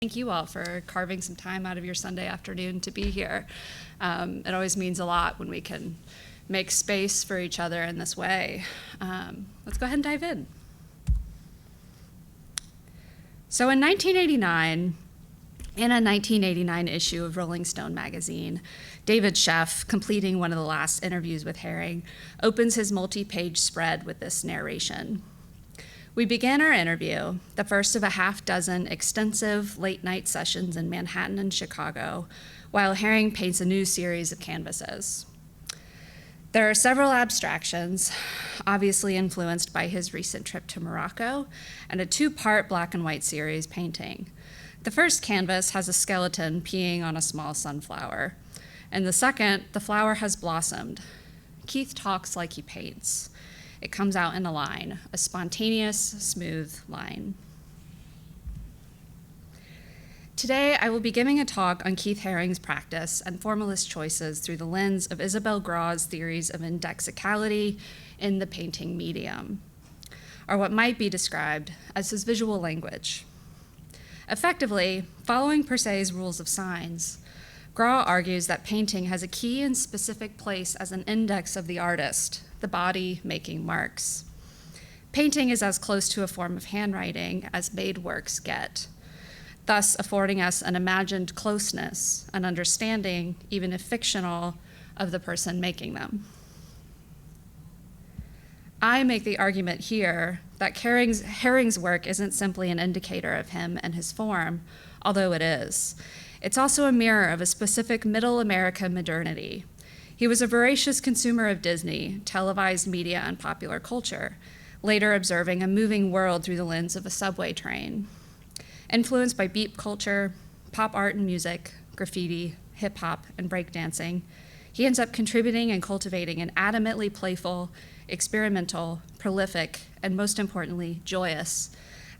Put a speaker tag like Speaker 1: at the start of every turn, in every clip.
Speaker 1: Thank you all for carving some time out of your Sunday afternoon to be here. It always means a lot when we can make space for each other in this way. Let's go ahead and dive in. So in 1989, in a 1989 issue of Rolling Stone magazine, David Sheff, completing one of the last interviews with Haring, opens his multi-page spread with this narration. We began our interview, the first of a half-dozen extensive late-night sessions in Manhattan and Chicago, while Haring paints a new series of canvases. There are several abstractions, obviously influenced by his recent trip to Morocco, and a two-part black and white series painting. The first canvas has a skeleton peeing on a small sunflower, and the second, the flower has blossomed. Keith talks like he paints. It comes out in a line, a spontaneous, smooth line. Today, I will be giving a talk on Keith Haring's practice and formalist choices through the lens of Isabel Grau's theories of indexicality in the painting medium, or what might be described as his visual language. Effectively, following per se's rules of signs, Grau argues that painting has a key and specific place as an index of the artist, the body making marks. Painting is as close to a form of handwriting as made works get, thus affording us an imagined closeness, an understanding, even if fictional, of the person making them. I make the argument here that Haring's work isn't simply an indicator of him and his form, although it is. It's also a mirror of a specific middle America modernity. He was a voracious consumer of Disney, televised media, and popular culture, later observing a moving world through the lens of a subway train. Influenced by beat culture, pop art and music, graffiti, hip hop, and breakdancing, he ends up contributing and cultivating an adamantly playful, experimental, prolific, and most importantly, joyous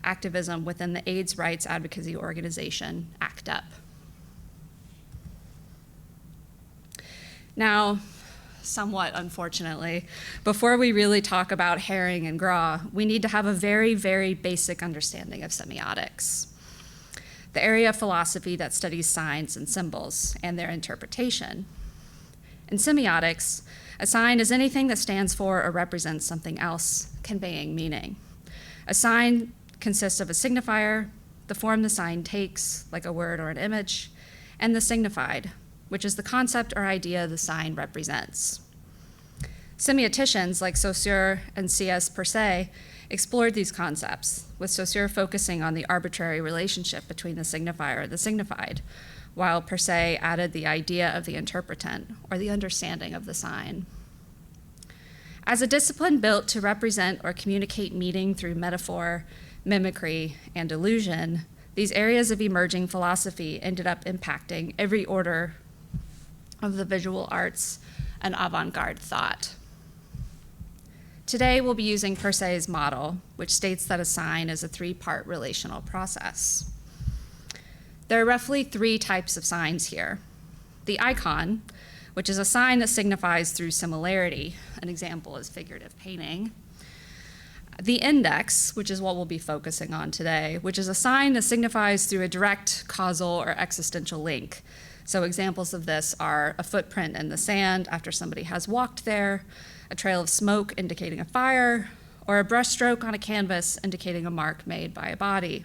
Speaker 1: activism within the AIDS rights advocacy organization, ACT UP. Now, somewhat unfortunately, before we really talk about Haring and Grau, we need to have a very, very basic understanding of semiotics, the area of philosophy that studies signs and symbols and their interpretation. In semiotics, a sign is anything that stands for or represents something else, conveying meaning. A sign consists of a signifier, the form the sign takes, like a word or an image, and the signified, which is the concept or idea the sign represents. Semioticians like Saussure and C.S. Persay explored these concepts, with Saussure focusing on the arbitrary relationship between the signifier and the signified, while Persay added the idea of the interpretant, or the understanding of the sign. As a discipline built to represent or communicate meaning through metaphor, mimicry, and illusion, these areas of emerging philosophy ended up impacting every order of the visual arts and avant-garde thought. Today, we'll be using Persay's model, which states that a sign is a three-part relational process. There are roughly three types of signs here. The icon, which is a sign that signifies through similarity. An example is figurative painting. The index, which is what we'll be focusing on today, which is a sign that signifies through a direct causal or existential link. So examples of this are a footprint in the sand after somebody has walked there, a trail of smoke indicating a fire, or a brushstroke on a canvas indicating a mark made by a body.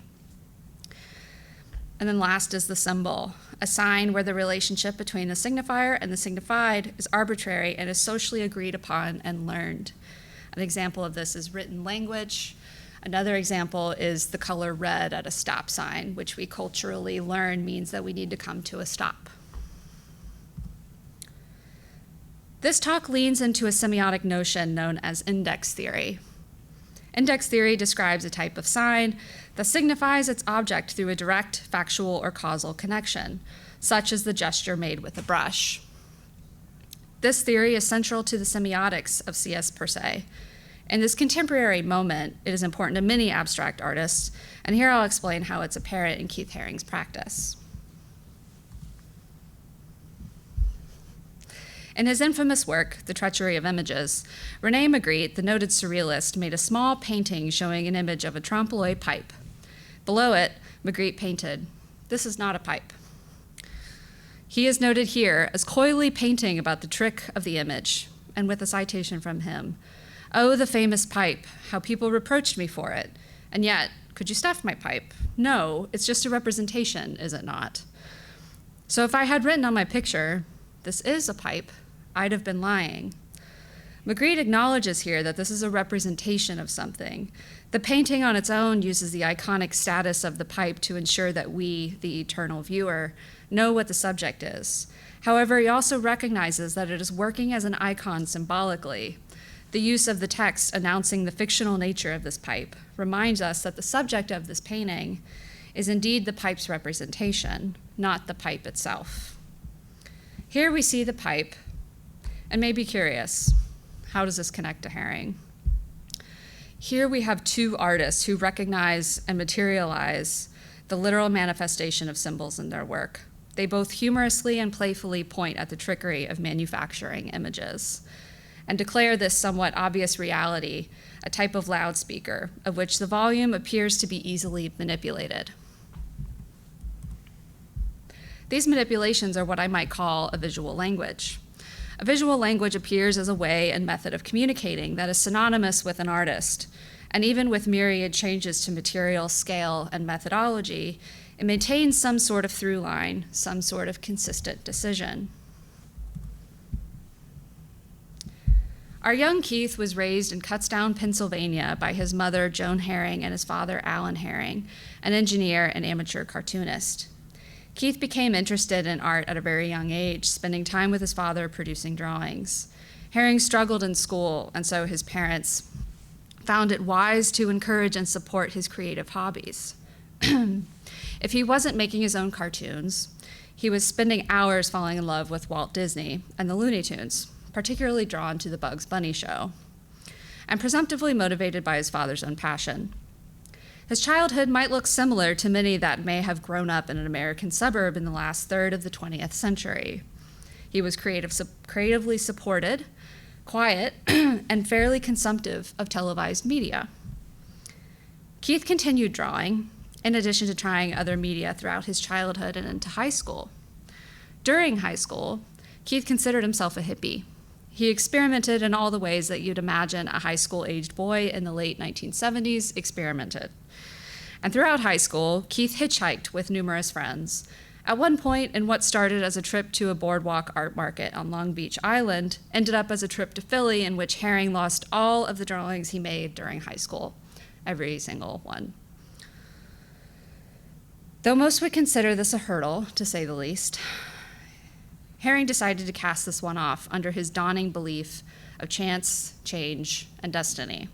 Speaker 1: And then last is the symbol, a sign where the relationship between the signifier and the signified is arbitrary and is socially agreed upon and learned. An example of this is written language. Another example is the color red at a stop sign, which we culturally learn means that we need to come to a stop. This talk leans into a semiotic notion known as index theory. Index theory describes a type of sign that signifies its object through a direct, factual, or causal connection, such as the gesture made with a brush. This theory is central to the semiotics of C.S. Persay. In this contemporary moment, it is important to many abstract artists, and here I'll explain how it's apparent in Keith Haring's practice. In his infamous work, The Treachery of Images, René Magritte, the noted surrealist, made a small painting showing an image of a trompe l'oeil pipe. Below it, Magritte painted, This is not a pipe. He is noted here as coyly painting about the trick of the image, and with a citation from him, "Oh, the famous pipe, how people reproached me for it. And yet, could you stuff my pipe? No, it's just a representation, is it not?" So if I had written on my picture, "This is a pipe," I'd have been lying. Magritte acknowledges here that this is a representation of something. The painting on its own uses the iconic status of the pipe to ensure that we, the eternal viewer, know what the subject is. However, he also recognizes that it is working as an icon symbolically. The use of the text announcing the fictional nature of this pipe reminds us that the subject of this painting is indeed the pipe's representation, not the pipe itself. Here we see the pipe, and may be curious, how does this connect to Haring? Here we have two artists who recognize and materialize the literal manifestation of symbols in their work. They both humorously and playfully point at the trickery of manufacturing images and declare this somewhat obvious reality a type of loudspeaker of which the volume appears to be easily manipulated. These manipulations are what I might call a visual language. A visual language appears as a way and method of communicating that is synonymous with an artist, and even with myriad changes to material, scale, and methodology, it maintains some sort of through line, some sort of consistent decision. Our young Keith was raised in Kutztown, Pennsylvania by his mother, Joan Haring, and his father, Alan Haring, an engineer and amateur cartoonist. Keith became interested in art at a very young age, spending time with his father producing drawings. Haring struggled in school, and so his parents found it wise to encourage and support his creative hobbies. If he wasn't making his own cartoons, he was spending hours falling in love with Walt Disney and the Looney Tunes, particularly drawn to the Bugs Bunny show, and presumptively motivated by his father's own passion. His childhood might look similar to many that may have grown up in an American suburb in the last third of the 20th century. He was creatively supported, quiet, and fairly consumptive of televised media. Keith continued drawing, in addition to trying other media throughout his childhood and into high school. During high school, Keith considered himself a hippie. He experimented in all the ways that you'd imagine a high school-aged boy in the late 1970s experimented. And throughout high school, Keith hitchhiked with numerous friends. At one point, in what started as a trip to a boardwalk art market on Long Beach Island, ended up as a trip to Philly in which Haring lost all of the drawings he made during high school, every single one. Though most would consider this a hurdle, to say the least, Haring decided to cast this one off under his dawning belief of chance, change, and destiny.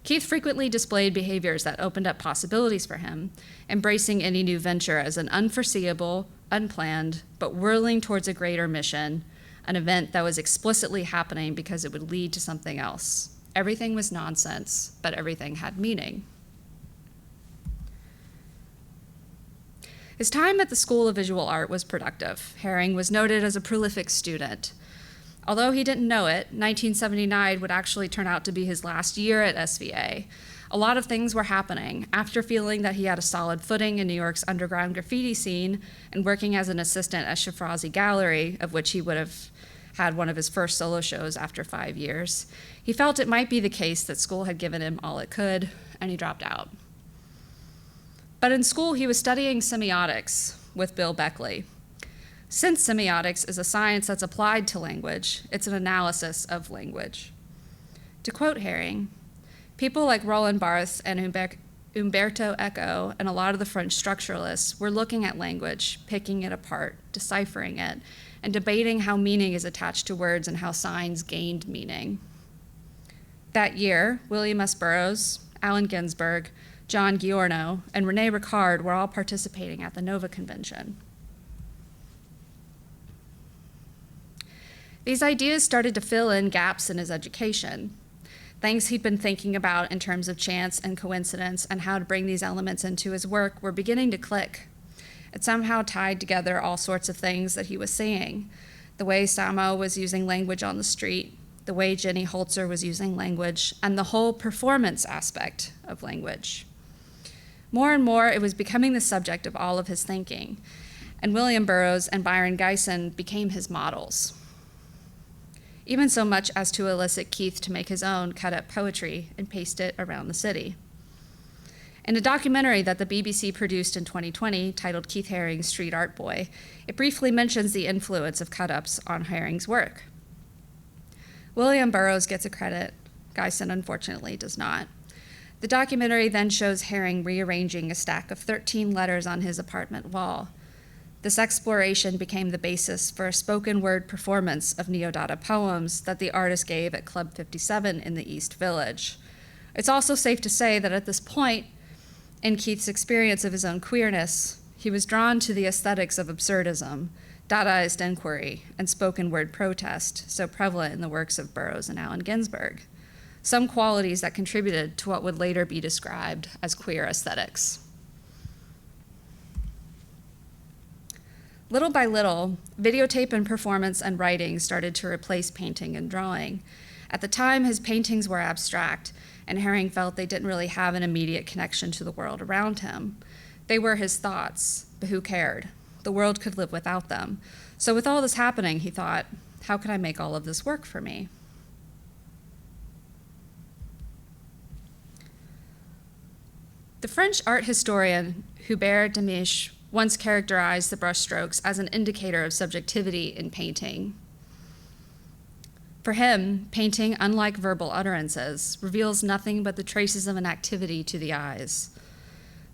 Speaker 1: Keith frequently displayed behaviors that opened up possibilities for him, embracing any new venture as an unforeseeable, unplanned, but whirling towards a greater mission, an event that was explicitly happening because it would lead to something else. Everything was nonsense, but everything had meaning. His time at the School of Visual Art was productive. Haring was noted as a prolific student. Although he didn't know it, 1979 would actually turn out to be his last year at SVA. A lot of things were happening. After feeling that he had a solid footing in New York's underground graffiti scene and working as an assistant at Shafrazi Gallery, of which he would have had one of his first solo shows after 5 years, he felt it might be the case that school had given him all it could, and he dropped out. But in school, he was studying semiotics with Bill Beckley. Since semiotics is a science that's applied to language, it's an analysis of language. To quote Haring, people like Roland Barthes and Umberto Eco and a lot of the French structuralists were looking at language, picking it apart, deciphering it, and debating how meaning is attached to words and how signs gained meaning. That year, William S. Burroughs, Allen Ginsberg, John Giorno, and René Ricard were all participating at the NOVA convention. These ideas started to fill in gaps in his education, things he'd been thinking about in terms of chance and coincidence and how to bring these elements into his work were beginning to click. It somehow tied together all sorts of things that he was seeing. The way Samo was using language on the street, the way Jenny Holzer was using language, and the whole performance aspect of language. More and more, it was becoming the subject of all of his thinking, and William Burroughs and Byron Gysin became his models, even so much as to elicit Keith to make his own cut-up poetry and paste it around the city. In a documentary that the BBC produced in 2020 titled Keith Haring's Street Art Boy, it briefly mentions the influence of cut-ups on Haring's work. William Burroughs gets a credit, Gysin unfortunately does not. The documentary then shows Haring rearranging a stack of 13 letters on his apartment wall. This exploration became the basis for a spoken word performance of Neo-Dada poems that the artist gave at Club 57 in the East Village. It's also safe to say that at this point, in Keith's experience of his own queerness, he was drawn to the aesthetics of absurdism, Dadaist inquiry, and spoken word protest, so prevalent in the works of Burroughs and Allen Ginsberg, some qualities that contributed to what would later be described as queer aesthetics. Little by little, videotape and performance and writing started to replace painting and drawing. At the time, his paintings were abstract, and Haring felt they didn't really have an immediate connection to the world around him. They were his thoughts, but who cared? The world could live without them. So with all this happening, he thought, how can I make all of this work for me? The French art historian Hubert Demiche once characterized the brushstrokes as an indicator of subjectivity in painting. For him, painting, unlike verbal utterances, reveals nothing but the traces of an activity to the eyes.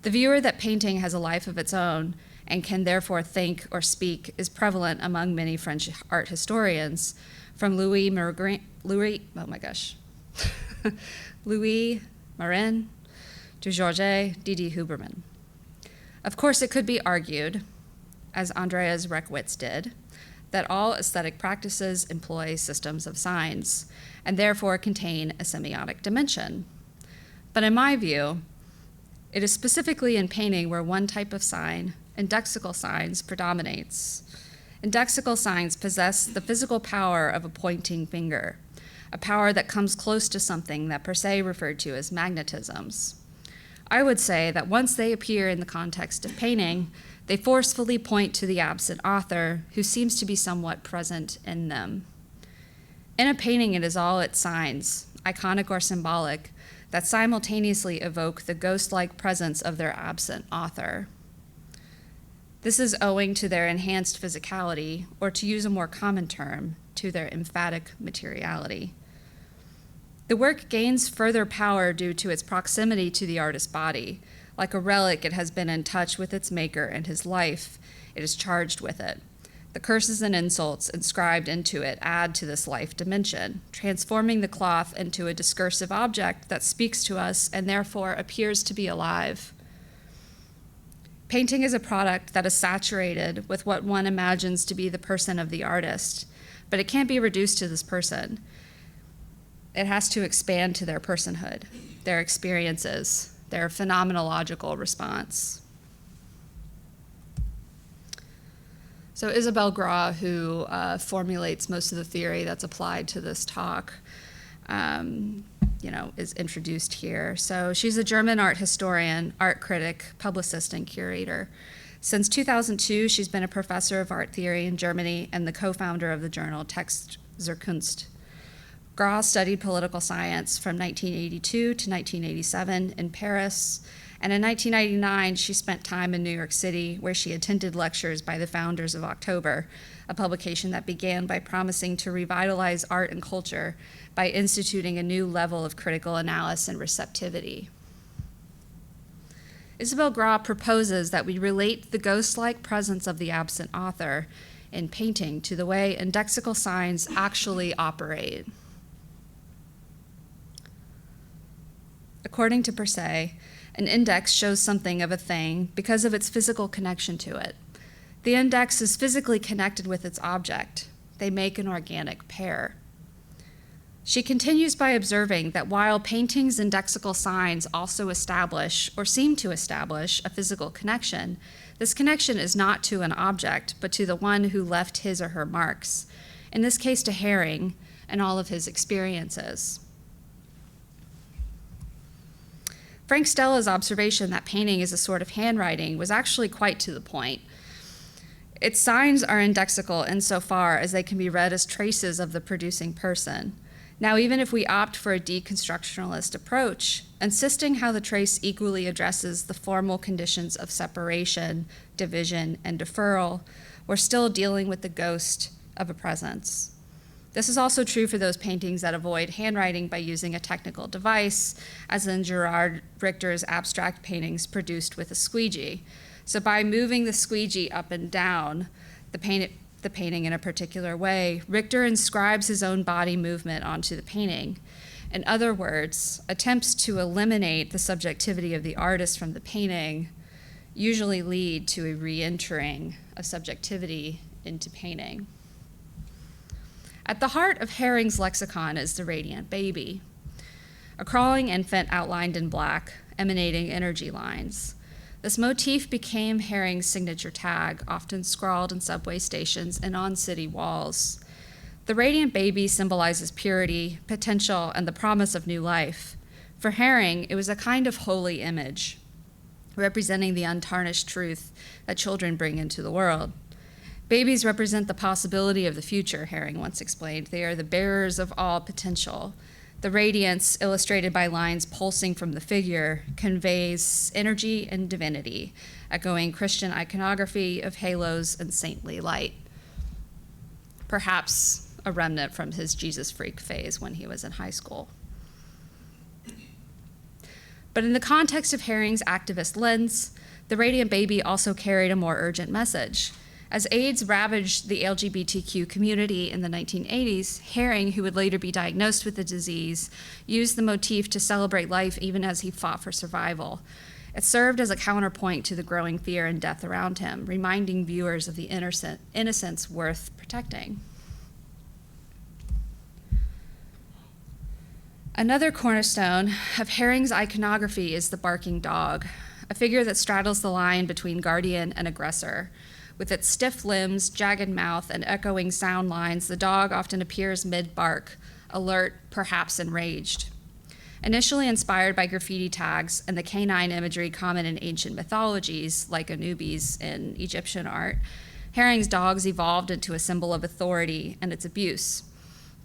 Speaker 1: The viewer that painting has a life of its own and can therefore think or speak is prevalent among many French art historians, from Louis Marin to Georges Didi Huberman. Of course, it could be argued, as Andreas Reckwitz did, that all aesthetic practices employ systems of signs and therefore contain a semiotic dimension. But in my view, it is specifically in painting where one type of sign, indexical signs, predominates. Indexical signs possess the physical power of a pointing finger, a power that comes close to something that Persay referred to as magnetisms. I would say that once they appear in the context of painting, they forcefully point to the absent author, who seems to be somewhat present in them. In a painting, it is all its signs, iconic or symbolic, that simultaneously evoke the ghost-like presence of their absent author. This is owing to their enhanced physicality, or to use a more common term, to their emphatic materiality. The work gains further power due to its proximity to the artist's body. Like a relic, it has been in touch with its maker and his life. It is charged with it. The curses and insults inscribed into it add to this life dimension, transforming the cloth into a discursive object that speaks to us and therefore appears to be alive. Painting is a product that is saturated with what one imagines to be the person of the artist, but it can't be reduced to this person. It has to expand to their personhood, their experiences, their phenomenological response. So Isabelle Gras, who formulates most of the theory that's applied to this talk, is introduced here. So she's a German art historian, art critic, publicist, and curator. Since 2002, she's been a professor of art theory in Germany and the co-founder of the journal Text zur Kunst. Gras studied political science from 1982 to 1987 in Paris, and in 1999, she spent time in New York City, where she attended lectures by the founders of October, a publication that began by promising to revitalize art and culture by instituting a new level of critical analysis and receptivity. Isabelle Gras proposes that we relate the ghost-like presence of the absent author in painting to the way indexical signs actually operate. According to Persay, an index shows something of a thing because of its physical connection to it. The index is physically connected with its object. They make an organic pair. She continues by observing that while painting's indexical signs also establish, or seem to establish, a physical connection, this connection is not to an object, but to the one who left his or her marks, in this case to Haring and all of his experiences. Frank Stella's observation that painting is a sort of handwriting was actually quite to the point. Its signs are indexical insofar as they can be read as traces of the producing person. Now, even if we opt for a deconstructionalist approach, insisting how the trace equally addresses the formal conditions of separation, division, and deferral, we're still dealing with the ghost of a presence. This is also true for those paintings that avoid handwriting by using a technical device, as in Gerard Richter's abstract paintings produced with a squeegee. So by moving the squeegee up and down, the painting in a particular way, Richter inscribes his own body movement onto the painting. In other words, attempts to eliminate the subjectivity of the artist from the painting usually lead to a re-entering of subjectivity into painting. At the heart of Haring's lexicon is the radiant baby, a crawling infant outlined in black, emanating energy lines. This motif became Haring's signature tag, often scrawled in subway stations and on city walls. The radiant baby symbolizes purity, potential, and the promise of new life. For Haring, it was a kind of holy image, representing the untarnished truth that children bring into the world. Babies represent the possibility of the future, Haring once explained. They are the bearers of all potential. The radiance, illustrated by lines pulsing from the figure, conveys energy and divinity, echoing Christian iconography of halos and saintly light. Perhaps a remnant from his Jesus freak phase when he was in high school. But in the context of Haring's activist lens, the radiant baby also carried a more urgent message. As AIDS ravaged the LGBTQ community in the 1980s, Haring, who would later be diagnosed with the disease, used the motif to celebrate life even as he fought for survival. It served as a counterpoint to the growing fear and death around him, reminding viewers of the innocence worth protecting. Another cornerstone of Haring's iconography is the barking dog, a figure that straddles the line between guardian and aggressor. With its stiff limbs, jagged mouth, and echoing sound lines, the dog often appears mid-bark, alert, perhaps enraged. Initially inspired by graffiti tags and the canine imagery common in ancient mythologies, like Anubis in Egyptian art, Haring's dogs evolved into a symbol of authority and its abuse.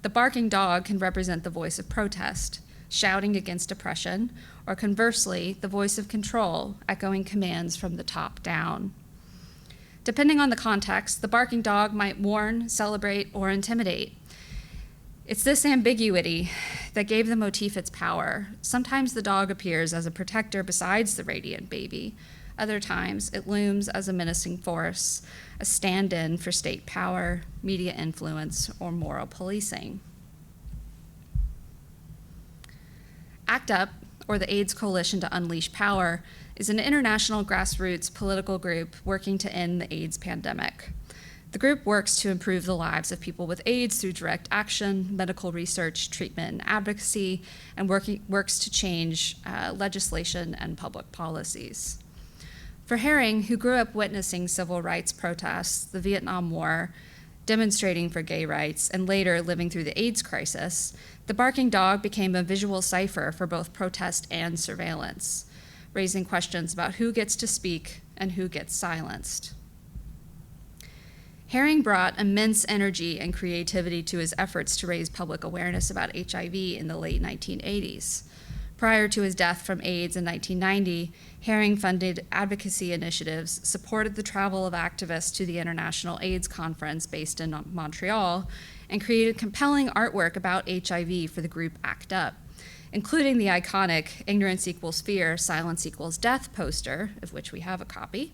Speaker 1: The barking dog can represent the voice of protest, shouting against oppression, or conversely, the voice of control, echoing commands from the top down. Depending on the context, the barking dog might warn, celebrate, or intimidate. It's this ambiguity that gave the motif its power. Sometimes the dog appears as a protector besides the radiant baby. Other times, it looms as a menacing force, a stand-in for state power, media influence, or moral policing. ACT UP, or the AIDS Coalition to Unleash Power, is an international grassroots political group working to end the AIDS pandemic. The group works to improve the lives of people with AIDS through direct action, medical research, treatment, and advocacy, and works to change legislation and public policies. For Haring, who grew up witnessing civil rights protests, the Vietnam War, demonstrating for gay rights, and later living through the AIDS crisis, the barking dog became a visual cipher for both protest and surveillance, raising questions about who gets to speak and who gets silenced. Haring brought immense energy and creativity to his efforts to raise public awareness about HIV in the late 1980s. Prior to his death from AIDS in 1990, Haring funded advocacy initiatives, supported the travel of activists to the International AIDS Conference based in Montreal, and created compelling artwork about HIV for the group ACT UP, including the iconic Ignorance Equals Fear, Silence Equals Death poster, of which we have a copy,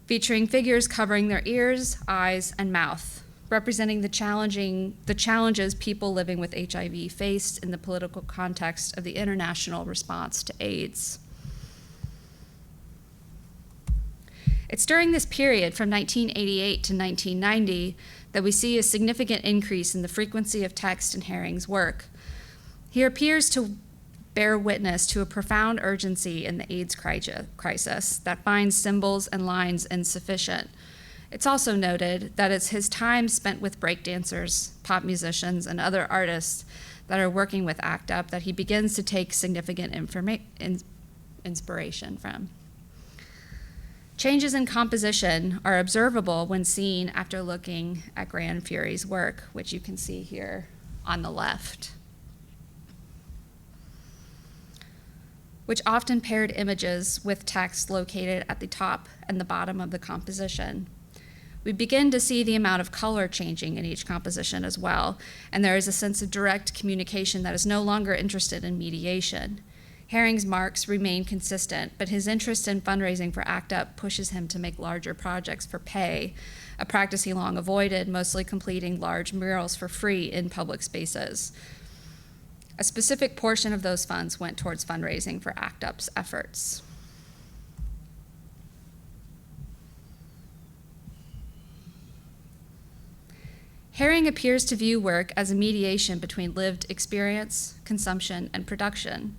Speaker 1: featuring figures covering their ears, eyes, and mouth, representing the challenges people living with HIV faced in the political context of the international response to AIDS. It's during this period, from 1988 to 1990, that we see a significant increase in the frequency of text in Haring's work. He appears to bear witness to a profound urgency in the AIDS crisis that finds symbols and lines insufficient. It's also noted that it's his time spent with breakdancers, pop musicians, and other artists that are working with ACT UP that he begins to take significant inspiration from. Changes in composition are observable when seen after looking at Grand Fury's work, which you can see here on the left, which often paired images with text located at the top and the bottom of the composition. We begin to see the amount of color changing in each composition as well, and there is a sense of direct communication that is no longer interested in mediation. Haring's marks remain consistent, but his interest in fundraising for ACT UP pushes him to make larger projects for pay, a practice he long avoided, mostly completing large murals for free in public spaces. A specific portion of those funds went towards fundraising for ACT UP's efforts. Haring appears to view work as a mediation between lived experience, consumption, and production.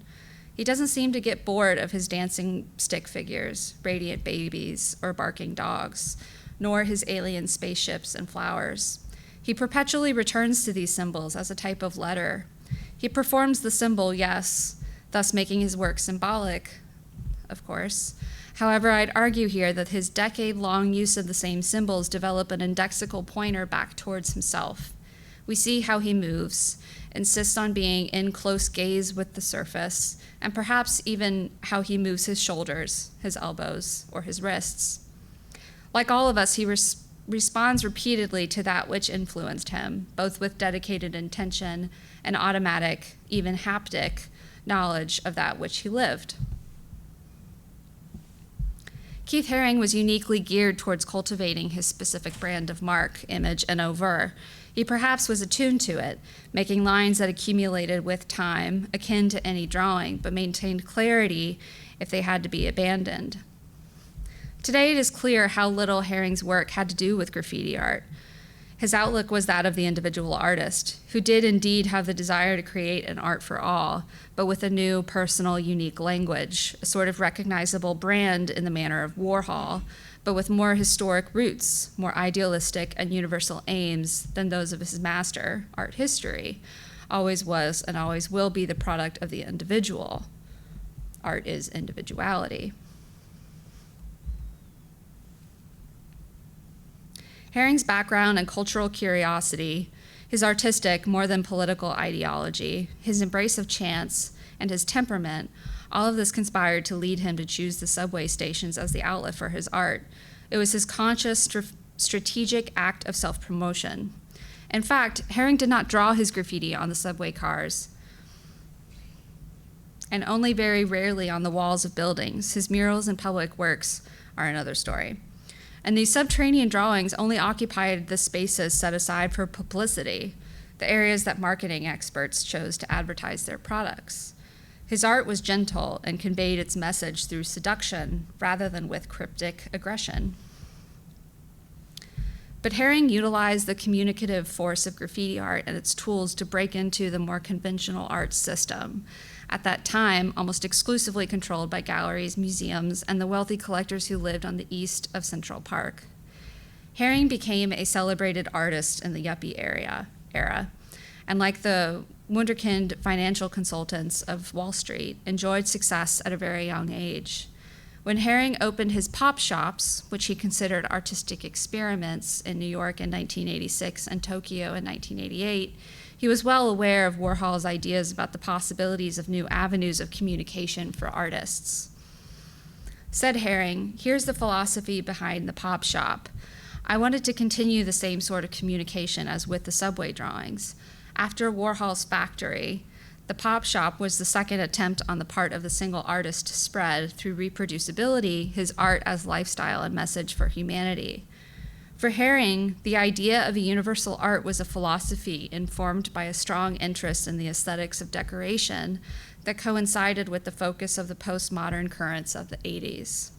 Speaker 1: He doesn't seem to get bored of his dancing stick figures, radiant babies, or barking dogs, nor his alien spaceships and flowers. He perpetually returns to these symbols as a type of letter. He performs the symbol, yes, thus making his work symbolic, of course. However, I'd argue here that his decade-long use of the same symbols develop an indexical pointer back towards himself. We see how he moves, insists on being in close gaze with the surface, and perhaps even how he moves his shoulders, his elbows, or his wrists. Like all of us, he responds repeatedly to that which influenced him, both with dedicated intention and automatic, even haptic, knowledge of that which he lived. Keith Haring was uniquely geared towards cultivating his specific brand of mark, image, and oeuvre. He perhaps was attuned to it, making lines that accumulated with time, akin to any drawing, but maintained clarity if they had to be abandoned. Today it is clear how little Haring's work had to do with graffiti art. His outlook was that of the individual artist, who did indeed have the desire to create an art for all, but with a new, personal, unique language, a sort of recognizable brand in the manner of Warhol, but with more historic roots, more idealistic and universal aims than those of his master, art history, always was and always will be the product of the individual. Art is individuality. Haring's background and cultural curiosity, his artistic more than political ideology, his embrace of chance, and his temperament, all of this conspired to lead him to choose the subway stations as the outlet for his art. It was his conscious, strategic act of self-promotion. In fact, Haring did not draw his graffiti on the subway cars, and only very rarely on the walls of buildings. His murals and public works are another story. And these subterranean drawings only occupied the spaces set aside for publicity, the areas that marketing experts chose to advertise their products. His art was gentle and conveyed its message through seduction rather than with cryptic aggression. But Haring utilized the communicative force of graffiti art and its tools to break into the more conventional art system, at that time almost exclusively controlled by galleries, museums, and the wealthy collectors who lived on the east of Central Park. Haring became a celebrated artist in the yuppie era, and like the wunderkind financial consultants of Wall Street, enjoyed success at a very young age. When Haring opened his pop shops, which he considered artistic experiments in New York in 1986 and Tokyo in 1988, he was well aware of Warhol's ideas about the possibilities of new avenues of communication for artists. Said Haring, "Here's the philosophy behind the pop shop. I wanted to continue the same sort of communication as with the subway drawings. After Warhol's factory, the pop shop was the second attempt on the part of the single artist to spread, through reproducibility, his art as lifestyle and message for humanity." For Haring, the idea of a universal art was a philosophy informed by a strong interest in the aesthetics of decoration that coincided with the focus of the postmodern currents of the 80s.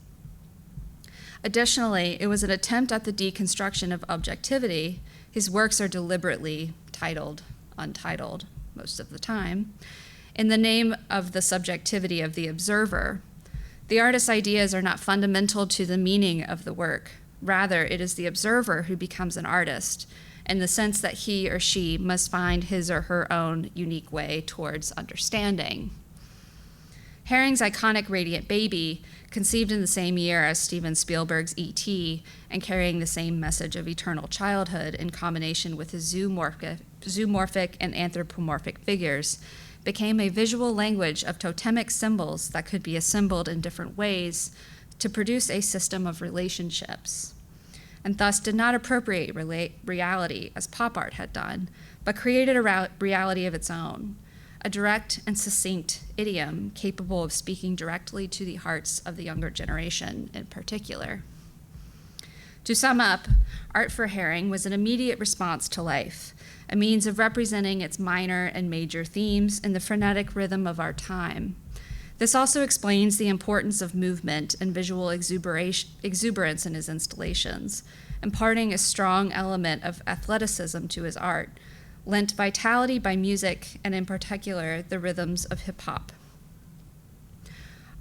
Speaker 1: Additionally, it was an attempt at the deconstruction of objectivity. His works are deliberately titled untitled most of the time, in the name of the subjectivity of the observer. The artist's ideas are not fundamental to the meaning of the work. Rather, it is the observer who becomes an artist, in the sense that he or she must find his or her own unique way towards understanding. Haring's iconic Radiant Baby, conceived in the same year as Steven Spielberg's E.T. and carrying the same message of eternal childhood in combination with his zoomorphic and anthropomorphic figures, became a visual language of totemic symbols that could be assembled in different ways to produce a system of relationships, and thus did not appropriate reality as pop art had done, but created a reality of its own, a direct and succinct idiom capable of speaking directly to the hearts of the younger generation in particular. To sum up, art for Haring was an immediate response to life, a means of representing its minor and major themes in the frenetic rhythm of our time. This also explains the importance of movement and visual exuberance in his installations, imparting a strong element of athleticism to his art, lent vitality by music, and in particular, the rhythms of hip-hop.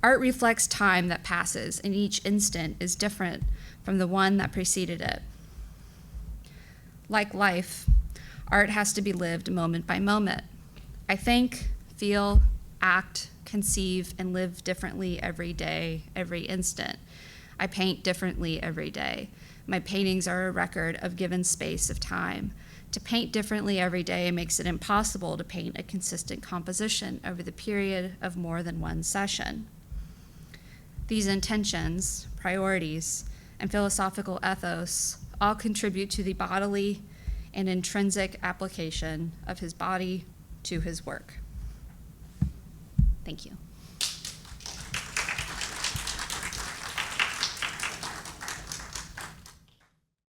Speaker 1: Art reflects time that passes, and each instant is different from the one that preceded it. Like life, art has to be lived moment by moment. I think, feel, act, conceive, and live differently every day, every instant. I paint differently every day. My paintings are a record of given space of time. To paint differently every day makes it impossible to paint a consistent composition over the period of more than one session. These intentions, priorities, and philosophical ethos all contribute to the bodily and intrinsic application of his body to his work. Thank you.